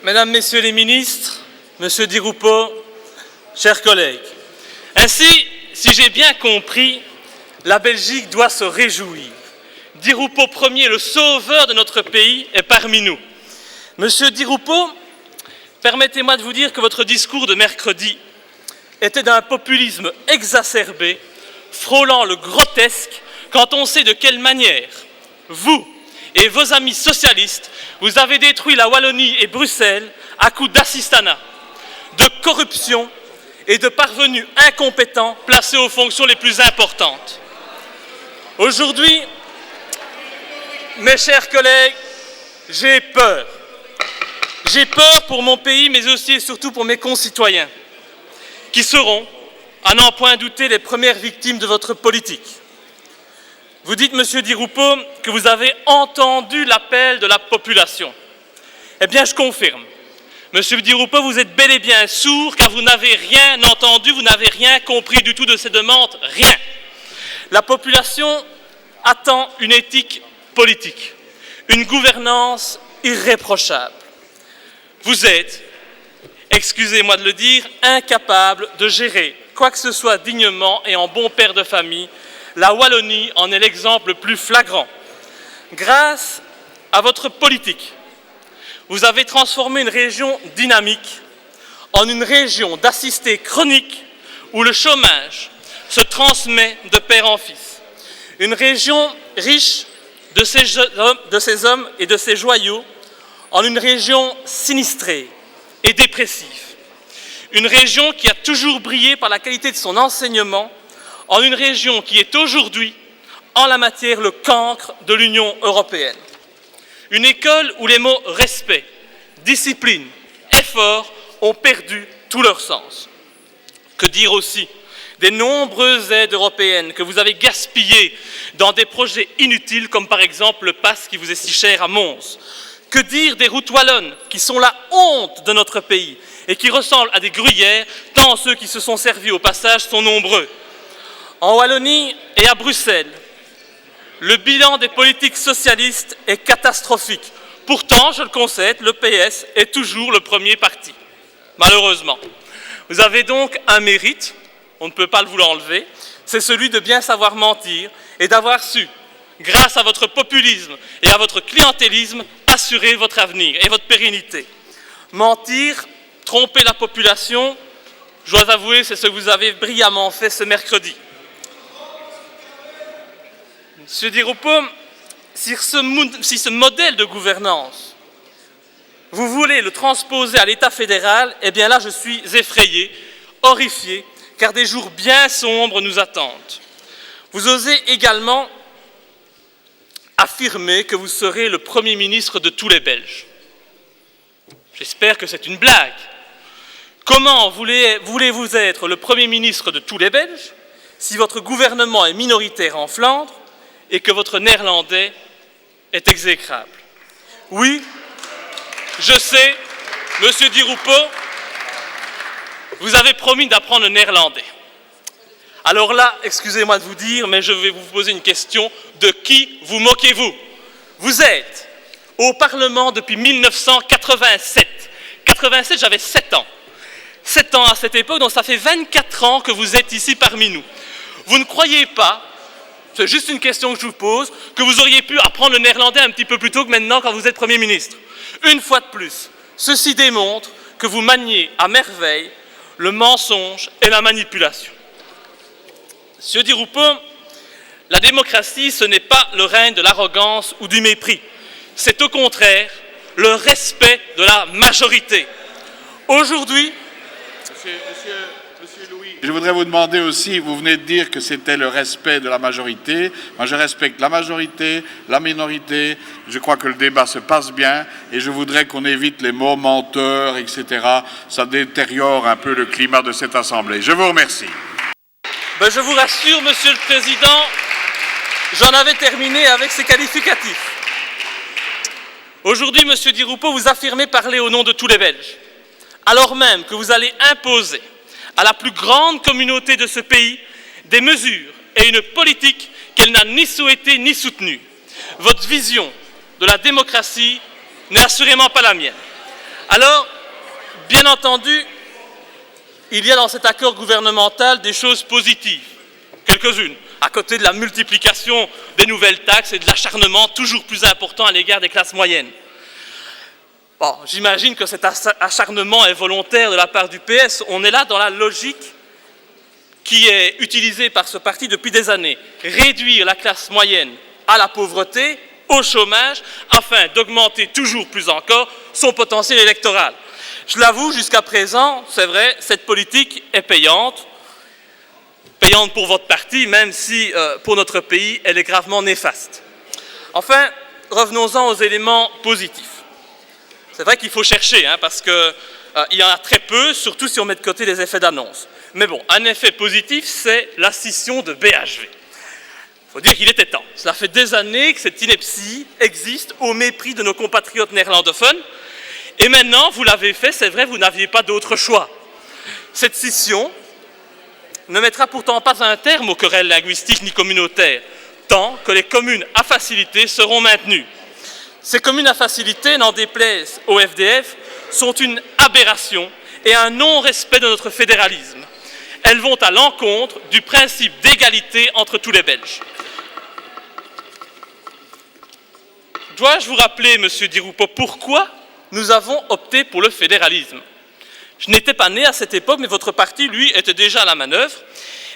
Mesdames, Messieurs les ministres, Monsieur Di Rupo, chers collègues. Ainsi, si j'ai bien compris, la Belgique doit se réjouir. Di Rupo Ier, le sauveur de notre pays, est parmi nous. Monsieur Di Rupo, permettez-moi de vous dire que votre discours de mercredi était d'un populisme exacerbé, frôlant le grotesque, quand on sait de quelle manière vous et vos amis socialistes, vous avez détruit la Wallonie et Bruxelles à coups d'assistanat, de corruption et de parvenus incompétents placés aux fonctions les plus importantes. Aujourd'hui, mes chers collègues, j'ai peur. J'ai peur pour mon pays, mais aussi et surtout pour mes concitoyens, qui seront, à n'en point douter, les premières victimes de votre politique. Vous dites, Monsieur Di Rupo, que vous avez entendu l'appel de la population. Eh bien, je confirme. Monsieur Di Rupo, vous êtes bel et bien sourd, car vous n'avez rien entendu, vous n'avez rien compris du tout de ces demandes, rien. La population attend une éthique politique, une gouvernance irréprochable. Vous êtes, excusez-moi de le dire, incapable de gérer quoi que ce soit dignement et en bon père de famille. La Wallonie en est l'exemple le plus flagrant. Grâce à votre politique, vous avez transformé une région dynamique en une région d'assistés chroniques où le chômage se transmet de père en fils. Une région riche de ses hommes et de ses joyaux en une région sinistrée et dépressive. Une région qui a toujours brillé par la qualité de son enseignement, en une région qui est aujourd'hui, en la matière, le cancre de l'Union européenne. Une école où les mots respect, discipline, effort ont perdu tout leur sens. Que dire aussi des nombreuses aides européennes que vous avez gaspillées dans des projets inutiles, comme par exemple le pass qui vous est si cher à Mons. Que dire des routes wallonnes, qui sont la honte de notre pays et qui ressemblent à des gruyères, tant ceux qui se sont servis au passage sont nombreux. En Wallonie et à Bruxelles, le bilan des politiques socialistes est catastrophique. Pourtant, je le concède, le PS est toujours le premier parti, malheureusement. Vous avez donc un mérite, on ne peut pas vous l'enlever, c'est celui de bien savoir mentir et d'avoir su, grâce à votre populisme et à votre clientélisme, assurer votre avenir et votre pérennité. Mentir, tromper la population, je dois avouer, c'est ce que vous avez brillamment fait ce mercredi. Monsieur Di Rupo, si ce modèle de gouvernance, vous voulez le transposer à l'État fédéral, eh bien là, je suis effrayé, horrifié, car des jours bien sombres nous attendent. Vous osez également affirmer que vous serez le Premier ministre de tous les Belges. J'espère que c'est une blague. Comment voulez-vous être le Premier ministre de tous les Belges si votre gouvernement est minoritaire en Flandre et que votre néerlandais est exécrable? Oui, je sais, Monsieur Di Rupo, vous avez promis d'apprendre le néerlandais. Alors là, excusez-moi de vous dire, mais je vais vous poser une question. De qui vous moquez-vous? Vous êtes au Parlement depuis 1987. 87, j'avais 7 ans. 7 ans à cette époque, donc ça fait 24 ans que vous êtes ici parmi nous. Vous ne croyez pas, c'est juste une question que je vous pose, que vous auriez pu apprendre le néerlandais un petit peu plus tôt que maintenant quand vous êtes Premier ministre? Une fois de plus, ceci démontre que vous maniez à merveille le mensonge et la manipulation. Monsieur Di Rupo, la démocratie, ce n'est pas le règne de l'arrogance ou du mépris. C'est au contraire le respect de la majorité. Aujourd'hui... Monsieur Louis, je voudrais vous demander aussi, vous venez de dire que c'était le respect de la majorité. Moi, je respecte la majorité, la minorité. Je crois que le débat se passe bien et je voudrais qu'on évite les mots menteurs, etc. Ça détériore un peu le climat de cette Assemblée. Je vous remercie. Je vous rassure, Monsieur le Président, j'en avais terminé avec ces qualificatifs. Aujourd'hui, Monsieur Di Rupo, vous affirmez parler au nom de tous les Belges, alors même que vous allez imposer à la plus grande communauté de ce pays des mesures et une politique qu'elle n'a ni souhaitée ni soutenue. Votre vision de la démocratie n'est assurément pas la mienne. Alors, bien entendu, il y a dans cet accord gouvernemental des choses positives, quelques-unes, à côté de la multiplication des nouvelles taxes et de l'acharnement toujours plus important à l'égard des classes moyennes. Bon, j'imagine que cet acharnement est volontaire de la part du PS. On est là dans la logique qui est utilisée par ce parti depuis des années. Réduire la classe moyenne à la pauvreté, au chômage, afin d'augmenter toujours plus encore son potentiel électoral. Je l'avoue, jusqu'à présent, c'est vrai, cette politique est payante. Payante pour votre parti, même si pour notre pays, elle est gravement néfaste. Enfin, revenons-en aux éléments positifs. C'est vrai qu'il faut chercher, parce qu'il y en a très peu, surtout si on met de côté les effets d'annonce. Mais bon, un effet positif, c'est la scission de BHV. Il faut dire qu'il était temps. Cela fait des années que cette ineptie existe au mépris de nos compatriotes néerlandophones. Et maintenant, vous l'avez fait, c'est vrai, vous n'aviez pas d'autre choix. Cette scission ne mettra pourtant pas un terme aux querelles linguistiques ni communautaires, tant que les communes à facilité seront maintenues. Ces communes à facilité, n'en déplaise au FDF, sont une aberration et un non-respect de notre fédéralisme. Elles vont à l'encontre du principe d'égalité entre tous les Belges. Dois-je vous rappeler, Monsieur Di Rupo, pourquoi nous avons opté pour le fédéralisme? Je n'étais pas né à cette époque, mais votre parti, lui, était déjà à la manœuvre.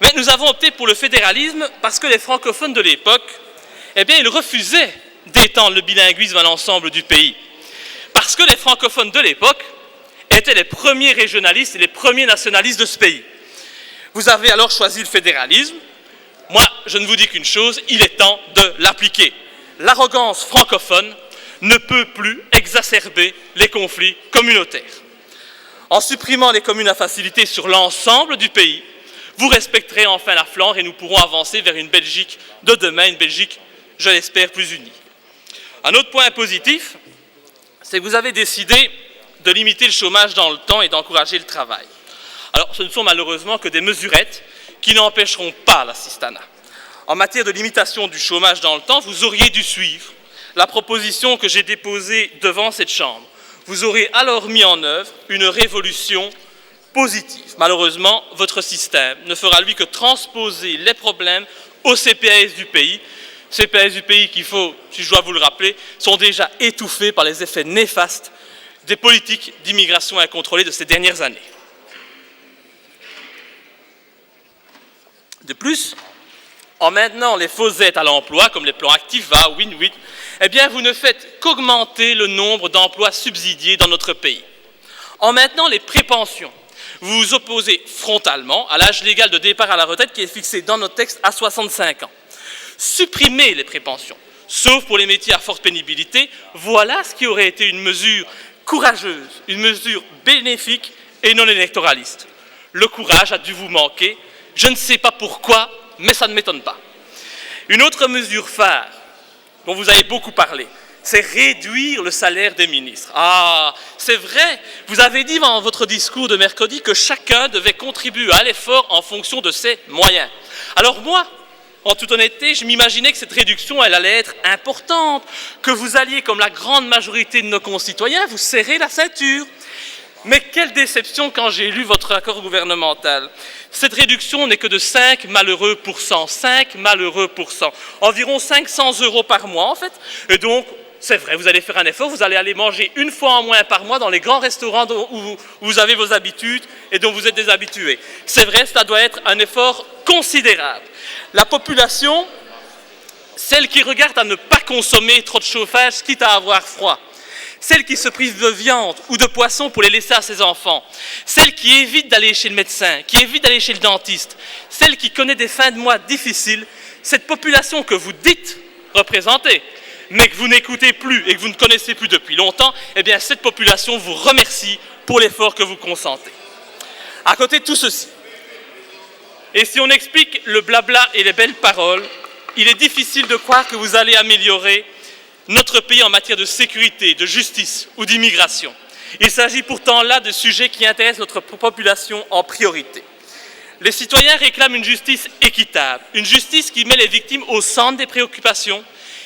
Mais nous avons opté pour le fédéralisme parce que les francophones de l'époque, ils refusaient d'étendre le bilinguisme à l'ensemble du pays. Parce que les francophones de l'époque étaient les premiers régionalistes et les premiers nationalistes de ce pays. Vous avez alors choisi le fédéralisme. Moi, je ne vous dis qu'une chose, il est temps de l'appliquer. L'arrogance francophone ne peut plus exacerber les conflits communautaires. En supprimant les communes à facilité sur l'ensemble du pays, vous respecterez enfin la Flandre et nous pourrons avancer vers une Belgique de demain, une Belgique, je l'espère, plus unie. Un autre point positif, c'est que vous avez décidé de limiter le chômage dans le temps et d'encourager le travail. Alors, ce ne sont malheureusement que des mesurettes qui n'empêcheront pas l'assistanat. En matière de limitation du chômage dans le temps, vous auriez dû suivre la proposition que j'ai déposée devant cette Chambre. Vous aurez alors mis en œuvre une révolution positive. Malheureusement, votre système ne fera lui que transposer les problèmes au CPAS du pays. CPAS du pays qu'il faut, si je dois vous le rappeler, sont déjà étouffés par les effets néfastes des politiques d'immigration incontrôlée de ces dernières années. De plus, en maintenant les fausses aides à l'emploi, comme les plans Activa, Win-Win, vous ne faites qu'augmenter le nombre d'emplois subsidiés dans notre pays. En maintenant les prépensions, vous vous opposez frontalement à l'âge légal de départ à la retraite qui est fixé dans notre texte à 65 ans. Supprimer les prépensions, sauf pour les métiers à forte pénibilité, voilà ce qui aurait été une mesure courageuse, une mesure bénéfique et non électoraliste. Le courage a dû vous manquer, je ne sais pas pourquoi, mais ça ne m'étonne pas. Une autre mesure phare, dont vous avez beaucoup parlé, c'est réduire le salaire des ministres. Ah, c'est vrai, vous avez dit dans votre discours de mercredi que chacun devait contribuer à l'effort en fonction de ses moyens. Alors moi, en toute honnêteté, je m'imaginais que cette réduction, elle allait être importante, que vous alliez, comme la grande majorité de nos concitoyens, vous serrer la ceinture. Mais quelle déception quand j'ai lu votre accord gouvernemental. Cette réduction n'est que de 5 malheureux pourcents, 5 malheureux pourcents, environ 500 € par mois en fait. Et donc, c'est vrai, vous allez faire un effort, vous allez aller manger une fois en moins par mois dans les grands restaurants où vous avez vos habitudes et dont vous êtes déshabitués. C'est vrai, ça doit être un effort considérable. La population, celle qui regarde à ne pas consommer trop de chauffage, quitte à avoir froid, celle qui se prive de viande ou de poisson pour les laisser à ses enfants, celle qui évite d'aller chez le médecin, qui évite d'aller chez le dentiste, celle qui connaît des fins de mois difficiles, cette population que vous dites représenter, mais que vous n'écoutez plus et que vous ne connaissez plus depuis longtemps, cette population vous remercie pour l'effort que vous consentez. À côté de tout ceci, et si on explique le blabla et les belles paroles, il est difficile de croire que vous allez améliorer notre pays en matière de sécurité, de justice ou d'immigration. Il s'agit pourtant là de sujets qui intéressent notre population en priorité. Les citoyens réclament une justice équitable, une justice qui met les victimes au centre des préoccupations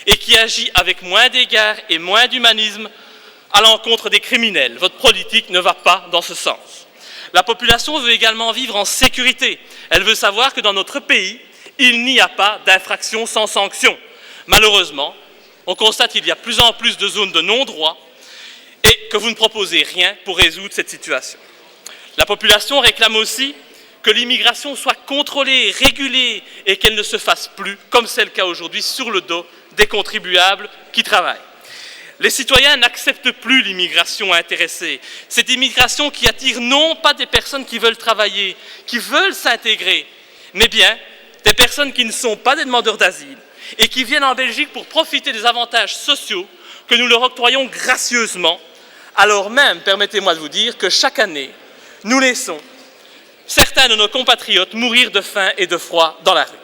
et qui agit avec moins d'égard et moins d'humanisme à l'encontre des criminels. Votre politique ne va pas dans ce sens. La population veut également vivre en sécurité. Elle veut savoir que dans notre pays, il n'y a pas d'infraction sans sanction. Malheureusement, on constate qu'il y a de plus en plus de zones de non-droit et que vous ne proposez rien pour résoudre cette situation. La population réclame aussi que l'immigration soit contrôlée, régulée et qu'elle ne se fasse plus, comme c'est le cas aujourd'hui, sur le dos des contribuables qui travaillent. Les citoyens n'acceptent plus l'immigration intéressée. Cette immigration qui attire non pas des personnes qui veulent travailler, qui veulent s'intégrer, mais bien des personnes qui ne sont pas des demandeurs d'asile et qui viennent en Belgique pour profiter des avantages sociaux que nous leur octroyons gracieusement, alors même, permettez-moi de vous dire, que chaque année, nous laissons certains de nos compatriotes mourir de faim et de froid dans la rue.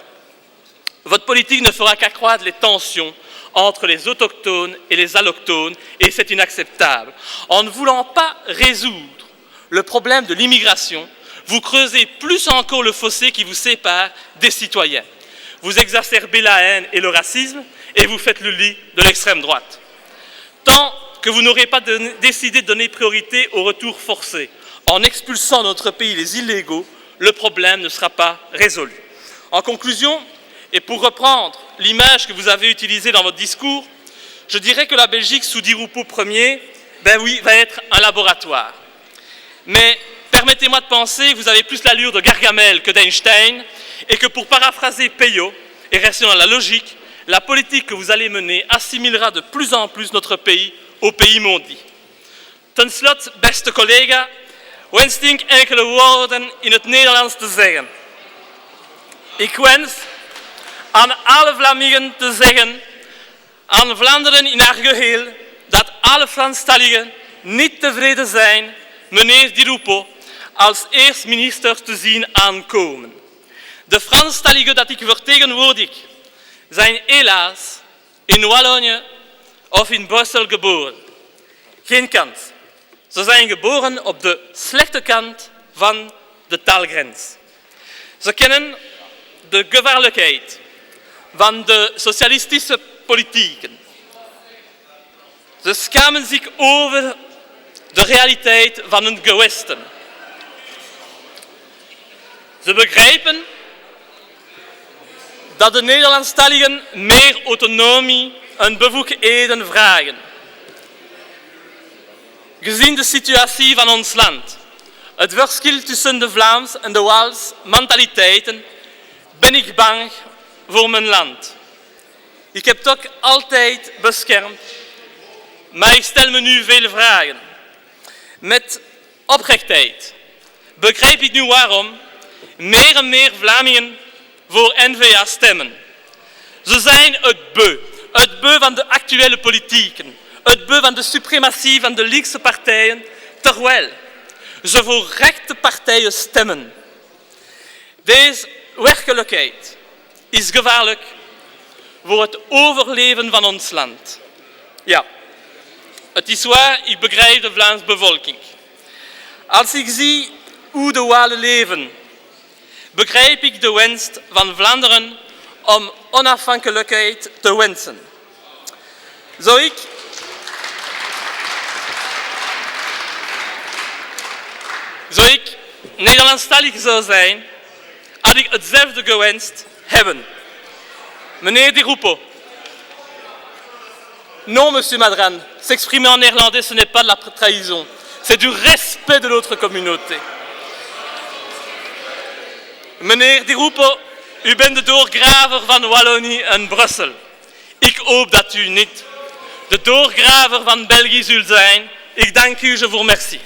Votre politique ne fera qu'accroître les tensions entre les autochtones et les allochtones, et c'est inacceptable. En ne voulant pas résoudre le problème de l'immigration, vous creusez plus encore le fossé qui vous sépare des citoyens. Vous exacerbez la haine et le racisme, et vous faites le lit de l'extrême droite. Tant que vous n'aurez pas décidé de donner priorité au retour forcé, en expulsant de notre pays les illégaux, le problème ne sera pas résolu. En conclusion, et pour reprendre l'image que vous avez utilisée dans votre discours, je dirais que la Belgique, sous Di Rupo Ier, va être un laboratoire. Mais permettez-moi de penser que vous avez plus l'allure de Gargamel que d'Einstein, et que pour paraphraser Peyo, et rester dans la logique, la politique que vous allez mener assimilera de plus en plus notre pays au pays maudit. Ten slotte, beste collega, wens ik enkele woorden in het Nederlands te zeggen. Ik wens aan alle Vlamingen te zeggen, aan Vlaanderen in haar geheel, dat alle Franstaligen niet tevreden zijn meneer Di Rupo als eerst minister te zien aankomen. De Franstaligen dat ik vertegenwoordig zijn helaas in Wallonië of in Brussel geboren. Geen kans. Ze zijn geboren op de slechte kant van de taalgrens. Ze kennen de gevaarlijkheid van de socialistische politieken. Ze schamen zich over de realiteit van hun gewesten. Ze begrijpen dat de Nederlandstaligen meer autonomie en bevoegdheden vragen. Gezien de situatie van ons land, het verschil tussen de Vlaams en de Waals mentaliteiten, ben ik bang voor mijn land. Ik heb het ook altijd beschermd, maar ik stel me nu veel vragen. Met oprechtheid begrijp ik nu waarom meer en meer Vlamingen voor N-VA stemmen. Ze zijn het beu van de actuele politieken, het beu van de suprematie van de linkse partijen, terwijl ze voor rechte partijen stemmen. Deze werkelijkheid is gevaarlijk voor het overleven van ons land. Ja, het is waar, ik begrijp de Vlaamse bevolking. Als ik zie hoe de Walen leven, begrijp ik de wens van Vlaanderen om onafhankelijkheid te wensen. Zo ik Nederlandstalig zou zijn, had ik hetzelfde gewenst hebben. Meneer Di Rupo. Non, monsieur Madran, s'exprimer en néerlandais, ce n'est pas de la trahison. C'est du respect de l'autre communauté. Meneer Di Rupo, u bent de doorgraver van Wallonie en Brussel. Ik hoop dat u niet de doorgraver van België zult zijn. Ik dank u, je vous remercie.